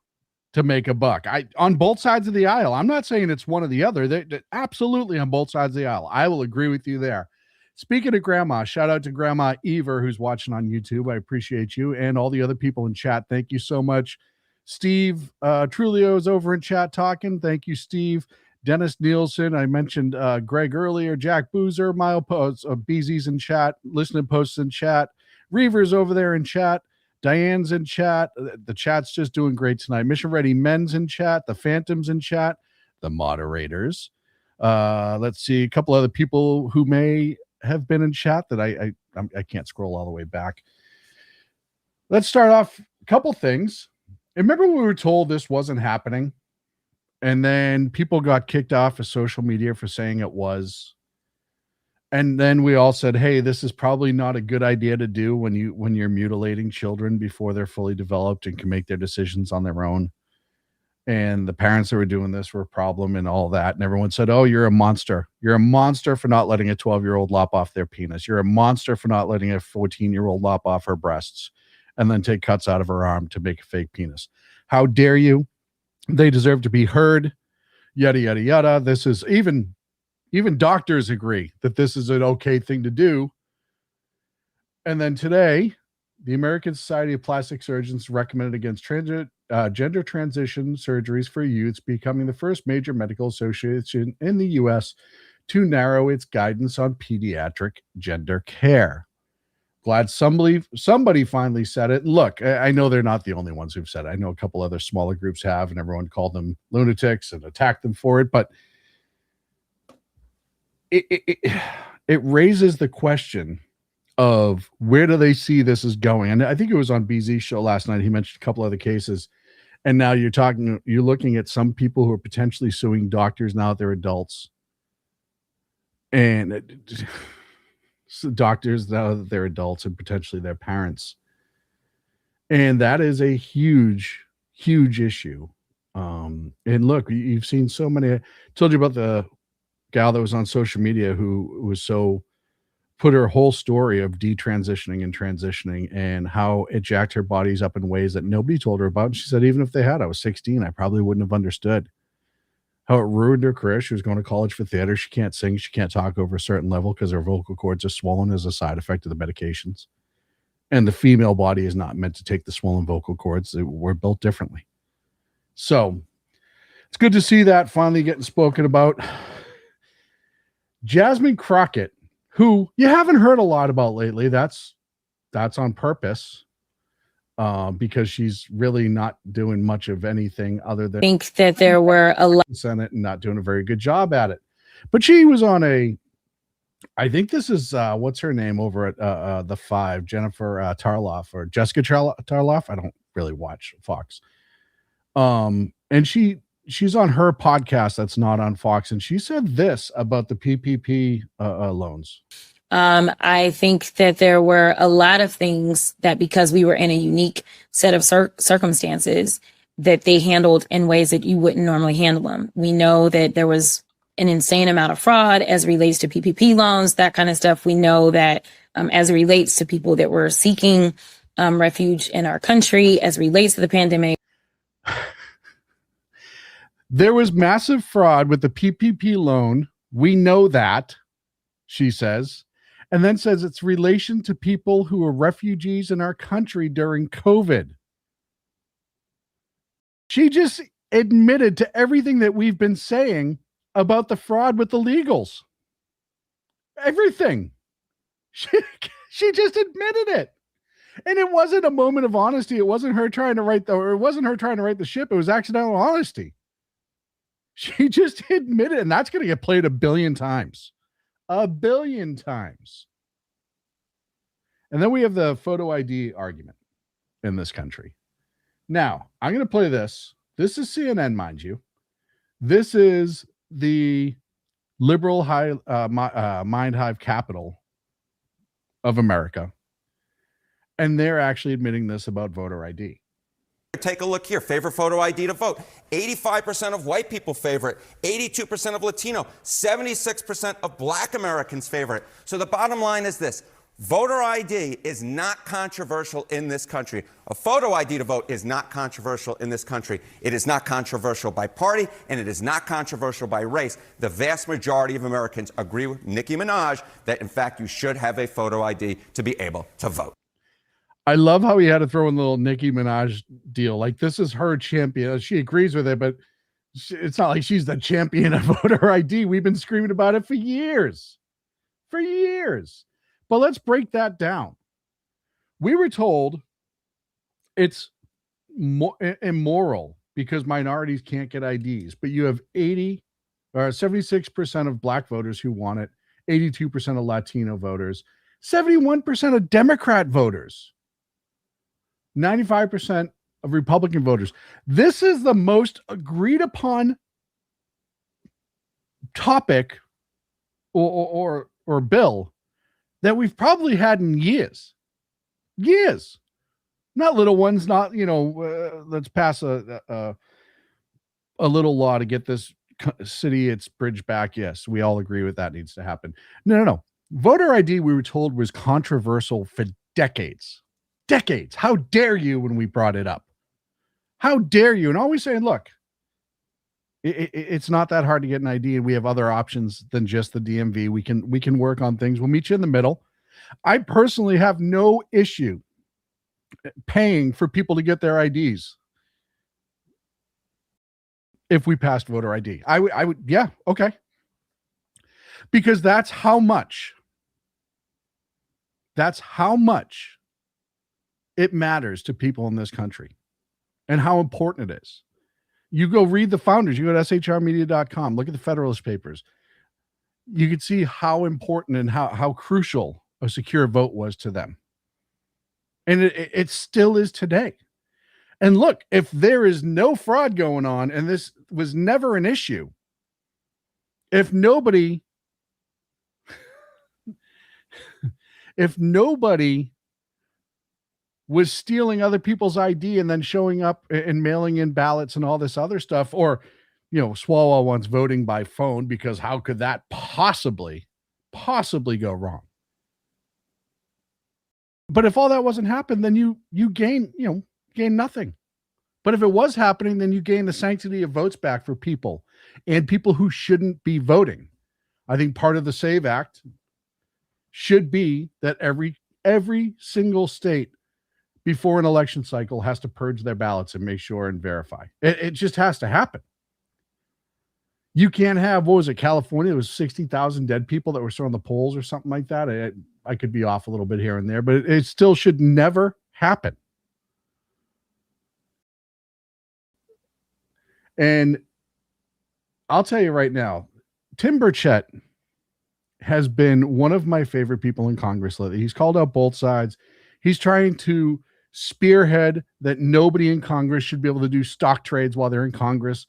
to make a buck. On both sides of the aisle. I'm not saying it's one or the other. They're absolutely on both sides of the aisle. I will agree with you there. Speaking of grandma, shout out to Grandma Ever, who's watching on YouTube. I appreciate you, and all the other people in chat. Thank you so much. Steve Trulio is over in chat talking. Thank you, Steve. Dennis Nielsen. I mentioned Greg earlier. Jack Boozer, Mile Posts, BZ's in chat. Listening Posts in chat. Reaver's over there in chat. Diane's in chat. The chat's just doing great tonight. Mission Ready Men's in chat. The Phantom's in chat. The moderators. Let's see. A couple other people who may have been in chat that I can't scroll all the way back. Let's start off a couple things. Remember we were told this wasn't happening, and then people got kicked off of social media for saying it was. And then we all said, hey, this is probably not a good idea to do when you're mutilating children before they're fully developed and can make their decisions on their own. And the parents that were doing this were a problem and all that. And everyone said, oh, you're a monster. You're a monster for not letting a 12-year-old lop off their penis. You're a monster for not letting a 14-year-old lop off her breasts and then take cuts out of her arm to make a fake penis. How dare you? They deserve to be heard. Yada, yada, yada. This is even doctors agree that this is an okay thing to do. And then today, the American Society of Plastic Surgeons recommended against gender transition surgeries for youths, becoming the first major medical association in the U.S. to narrow its guidance on pediatric gender care. Glad somebody finally said it. Look, I know they're not the only ones who've said it. I know a couple other smaller groups have, and everyone called them lunatics and attacked them for it. But it raises the question of where do they see this is going? And I think it was on BZ's show last night. He mentioned a couple other cases. And now you're looking at some people who are potentially suing doctors now that they're adults. And doctors now that they're adults and potentially their parents. And that is a huge, huge issue. And look, you've seen so many. I told you about the gal that was on social media who was so put her whole story of detransitioning and transitioning and how it jacked her bodies up in ways that nobody told her about. And she said, even if they had, I was 16, I probably wouldn't have understood how it ruined her career. She was going to college for theater. She can't sing. She can't talk over a certain level because her vocal cords are swollen as a side effect of the medications. And the female body is not meant to take the swollen vocal cords. We're built differently. So it's good to see that finally getting spoken about. Jasmine Crockett, who you haven't heard a lot about lately. That's on purpose, because she's really not doing much of anything other than think that there were a lot in Senate and not doing a very good job at it. But she was on I think this is what's her name over at the 5, Jennifer Tarloff or Jessica Tarloff. I don't really watch Fox. And she's on her podcast that's not on Fox, and she said this about the PPP loans. I think that there were a lot of things that, because we were in a unique set of circumstances, that they handled in ways that you wouldn't normally handle them. We know that there was an insane amount of fraud as it relates to PPP loans, that kind of stuff. We know that as it relates to people that were seeking refuge in our country, as it relates to the pandemic. There was massive fraud with the PPP loan. We know that, she says, and then says it's relation to people who are refugees in our country during COVID. She just admitted to everything that we've been saying about the fraud with the legals. Everything. She just admitted it. And it wasn't a moment of honesty. It wasn't her trying to right the ship. It was accidental honesty. She just admitted, and that's going to get played 1 billion times. 1 billion times. And then we have the photo ID argument in this country. Now, I'm going to play this. This is CNN, mind you. This is the liberal mind hive capital of America. And they're actually admitting this about voter ID. Take a look here. Favorite photo ID to vote. 85% of white people favor it. 82% of Latino. 76% of Black Americans favor it. So the bottom line is this. Voter ID is not controversial in this country. A photo ID to vote is not controversial in this country. It is not controversial by party, and it is not controversial by race. The vast majority of Americans agree with Nicki Minaj that, in fact, you should have a photo ID to be able to vote. I love how he had to throw in the little Nicki Minaj deal. Like, this is her champion. She agrees with it, but it's not like she's the champion of voter ID. We've been screaming about it for years. For years. But let's break that down. We were told it's immoral because minorities can't get IDs, but you have 76% of black voters who want it, 82% of Latino voters, 71% of Democrat voters, 95% of Republican voters. This is the most agreed upon topic or bill that we've probably had in years. Not little ones, not, let's pass a little law to get this city its bridge back. Yes, we all agree with that needs to happen. No. Voter ID, we were told, was controversial for decades. How dare you when we brought it up? How dare you? And always saying, look, it's not that hard to get an ID, and we have other options than just the DMV. We can work on things. We'll meet you in the middle. I personally have no issue paying for people to get their IDs if we passed voter ID. I would, yeah, okay. Because that's how much it matters to people in this country and how important it is. You go read the founders. You go to shrmedia.com. Look at the Federalist Papers. You can see how important and how crucial a secure vote was to them. And it still is today. And look, if there is no fraud going on, and this was never an issue, if nobody was stealing other people's ID and then showing up and mailing in ballots and all this other stuff, or, Swalwell wants voting by phone, because how could that possibly go wrong? But if all that wasn't happening, then you gain nothing. But if it was happening, then you gain the sanctity of votes back for people and people who shouldn't be voting. I think part of the SAVE Act should be that every single state before an election cycle has to purge their ballots and make sure and verify. It just has to happen. You can't have, what was it, California? It was 60,000 dead people that were still on the polls or something like that. I could be off a little bit here and there, but it still should never happen. And I'll tell you right now, Tim Burchett has been one of my favorite people in Congress lately. He's called out both sides. He's trying to spearhead that nobody in Congress should be able to do stock trades while they're in Congress.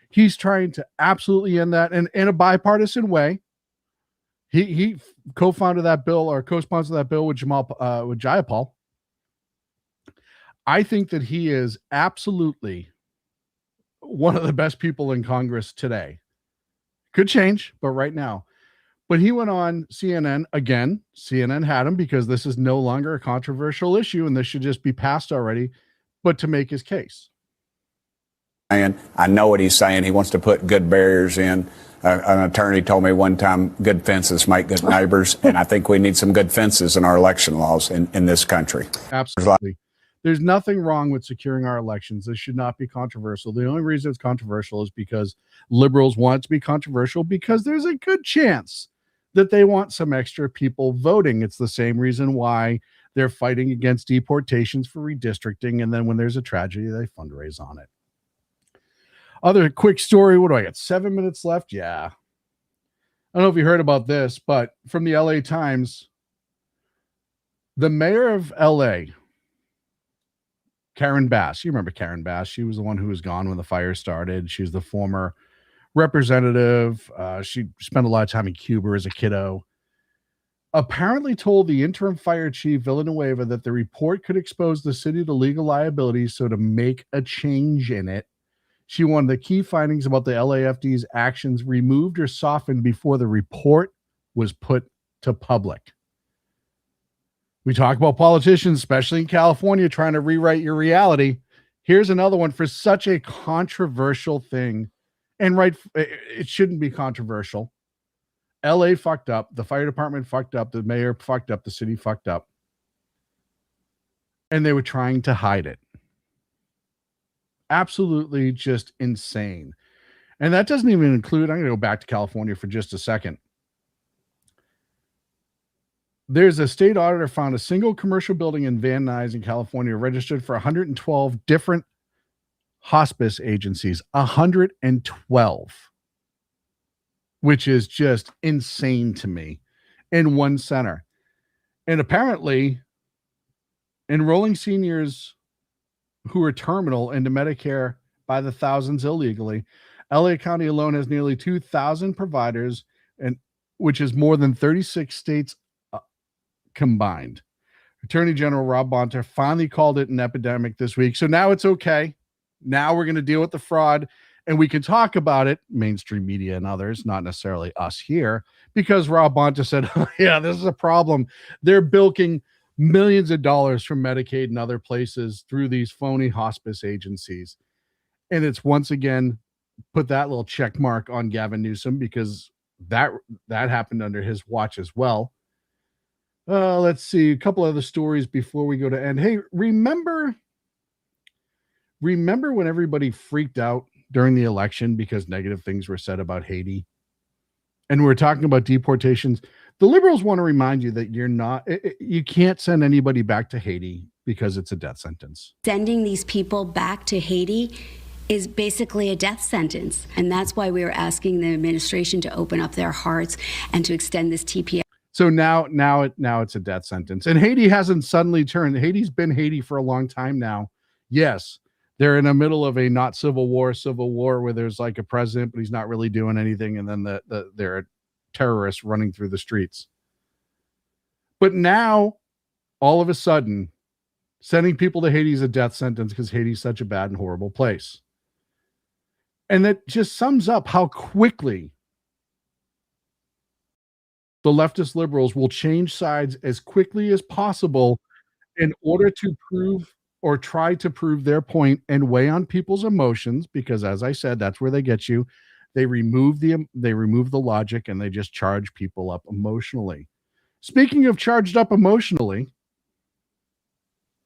He's trying to absolutely end that in a bipartisan way. He co-founded that bill, or co-sponsored that bill with with Jayapal. I think that he is absolutely one of the best people in Congress today. Could change, but right now. But he went on CNN again. CNN had him because this is no longer a controversial issue and this should just be passed already, but to make his case. And I know what he's saying. He wants to put good barriers in. An attorney told me one time, good fences make good neighbors. And I think we need some good fences in our election laws in this country. Absolutely. There's nothing wrong with securing our elections. This should not be controversial. The only reason it's controversial is because liberals want it to be controversial, because there's a good chance that they want some extra people voting. It's the same reason why they're fighting against deportations for redistricting. And then when there's a tragedy, they fundraise on it. Other quick story. What do I got? 7 minutes left? Yeah. I don't know if you heard about this, but from the LA Times, the mayor of LA, Karen Bass. You remember Karen Bass? She was the one who was gone when the fire started. She's the former representative. She spent a lot of time in Cuba as a kiddo. Apparently told the interim fire chief Villanueva that the report could expose the city to legal liability, so to make a change in it, she wanted the key findings about the LAFD's actions removed or softened before the report was put to public. We talk about politicians, especially in California, trying to rewrite your reality. Here's another one for such a controversial thing. And right, it shouldn't be controversial. LA fucked up. The fire department fucked up. The mayor fucked up. The city fucked up. And they were trying to hide it. Absolutely just insane. And that doesn't even include, I'm going to go back to California for just a second. There's a state auditor found a single commercial building in Van Nuys in California registered for 112 different hospice agencies. 112. Which is just insane to me, in one center. And apparently, enrolling seniors who are terminal into Medicare by the thousands illegally, LA County alone has nearly 2,000 providers, and which is more than 36 states combined. Attorney General Rob Bonta finally called it an epidemic this week. So now it's okay. Now we're going to deal with the fraud, and we can talk about it, mainstream media and others, not necessarily us here, because Rob Bonta said, oh, yeah, this is a problem. They're bilking millions of dollars from Medicaid and other places through these phony hospice agencies. And it's once again put that little check mark on Gavin Newsom, because that happened under his watch as well. Let's see a couple other stories before we go to end. Hey, remember when everybody freaked out during the election because negative things were said about Haiti? And we're talking about deportations. The liberals want to remind you that you can't send anybody back to Haiti because it's a death sentence. Sending these people back to Haiti is basically a death sentence. And that's why we were asking the administration to open up their hearts and to extend this TPS. So now it's a death sentence. And Haiti hasn't suddenly turned. Haiti's been Haiti for a long time now. Yes, they're in the middle of a not civil war where there's like a president, but he's not really doing anything. And then there are terrorists running through the streets. But now, all of a sudden, sending people to Haiti is a death sentence because Haiti's such a bad and horrible place. And that just sums up how quickly the leftist liberals will change sides as quickly as possible in order to prove or try to prove their point and weigh on people's emotions, because as I said, that's where they get you. They remove the logic and they just charge people up emotionally. Speaking of charged up emotionally,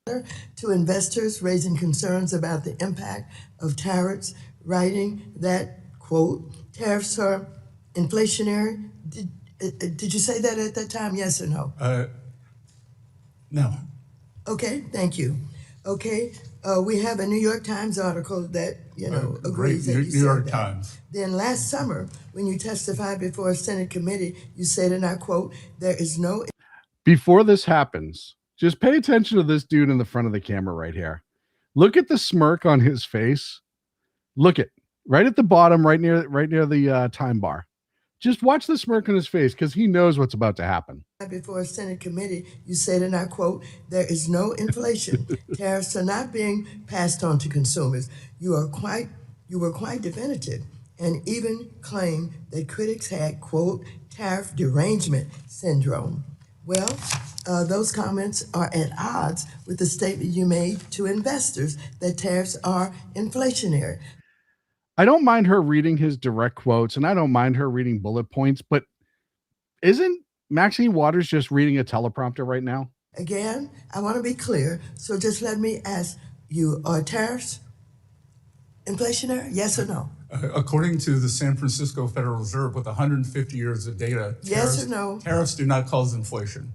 to investors raising concerns about the impact of tariffs, writing that, quote, tariffs are inflationary. Did you say that at that time? Yes or no? No. Okay, thank you. Okay, we have a New York Times article that, agrees that you New York said that. Times. Then last summer, when you testified before a Senate committee, you said, and I quote, there is no... Before this happens, just pay attention to this dude in the front of the camera right here. Look at the smirk on his face. Look at right at the bottom, right near the time bar. Just watch the smirk on his face because he knows what's about to happen. Before a Senate committee, you said, and I quote, there is no inflation. Tariffs are not being passed on to consumers. You were quite definitive and even claimed that critics had, quote, tariff derangement syndrome. Well, those comments are at odds with the statement you made to investors that tariffs are inflationary. I don't mind her reading his direct quotes, and I don't mind her reading bullet points, but isn't Maxine Waters just reading a teleprompter right now? Again, I want to be clear, so just let me ask you, are tariffs inflationary? Yes or no? According to the San Francisco Federal Reserve, with 150 years of data, yes or no? Tariffs do not cause inflation.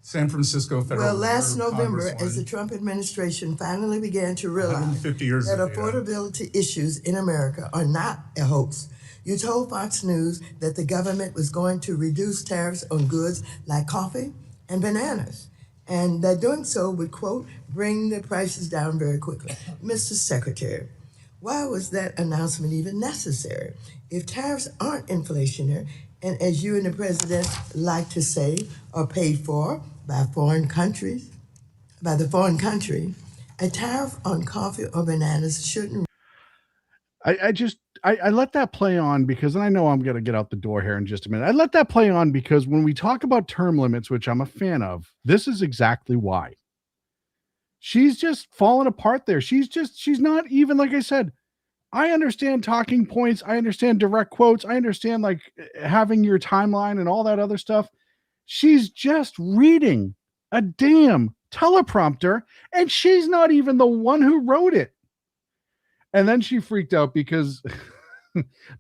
San Francisco Federal Reserve. Well, last November, as the Trump administration finally began to realize that affordability issues in America are not a hoax, you told Fox News that the government was going to reduce tariffs on goods like coffee and bananas, and that doing so would, quote, bring the prices down very quickly. Mr. Secretary, why was that announcement even necessary? If tariffs aren't inflationary, and as you and the president like to say, are paid for by the foreign country, a tariff on coffee or bananas shouldn't. I let that play on because, and I know I'm going to get out the door here in just a minute. I let that play on because when we talk about term limits, which I'm a fan of, this is exactly why. She's just falling apart there. She's not even, like I said, I understand talking points. I understand direct quotes. I understand like having your timeline and all that other stuff. She's just reading a damn teleprompter, and she's not even the one who wrote it. And then she freaked out because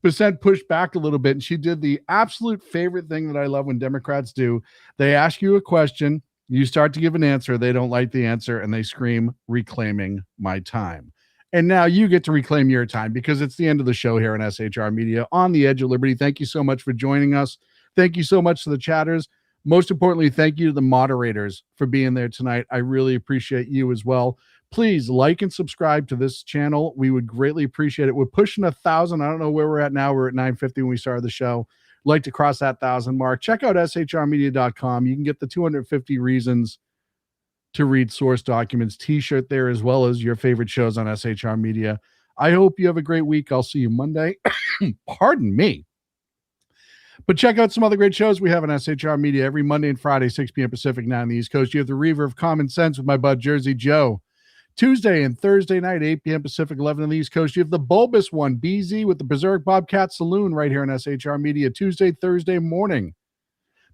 Bissett pushed back a little bit, and she did the absolute favorite thing that I love when Democrats do. They ask you a question, you start to give an answer, they don't like the answer, and they scream, reclaiming my time. And now you get to reclaim your time because it's the end of the show here on SHR Media on the Edge of Liberty. Thank you so much for joining us. Thank you so much to the chatters. Most importantly, thank you to the moderators for being there tonight. I really appreciate you as well. Please like and subscribe to this channel. We would greatly appreciate it. We're pushing 1,000. I don't know where we're at now. We're at 950 when we started the show. Like to cross that 1,000 mark. Check out shrmedia.com. You can get the 250 reasons to read source documents t-shirt there, as well as your favorite shows on SHR Media. I hope you have a great week. I'll see you Monday. Pardon me. But check out some other great shows we have on SHR Media every Monday and Friday, 6 p.m. Pacific, 9 on the East Coast. You have the Reaver of Common Sense with my bud Jersey Joe. Tuesday and Thursday night, 8 p.m. Pacific, 11 on the East Coast. You have the bulbous one, BZ, with the Berserk Bobcat Saloon right here on SHR Media. Tuesday, Thursday morning.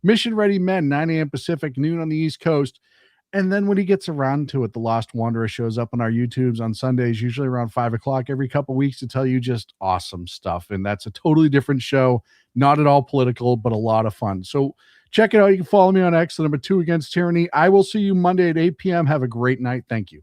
Mission Ready Men, 9 a.m. Pacific, noon on the East Coast. And then when he gets around to it, The Lost Wanderer shows up on our YouTubes on Sundays, usually around 5 o'clock every couple weeks to tell you just awesome stuff. And that's a totally different show, not at all political, but a lot of fun. So check it out. You can follow me on X, the number 2 Against Tyranny. I will see you Monday at 8 p.m. Have a great night. Thank you.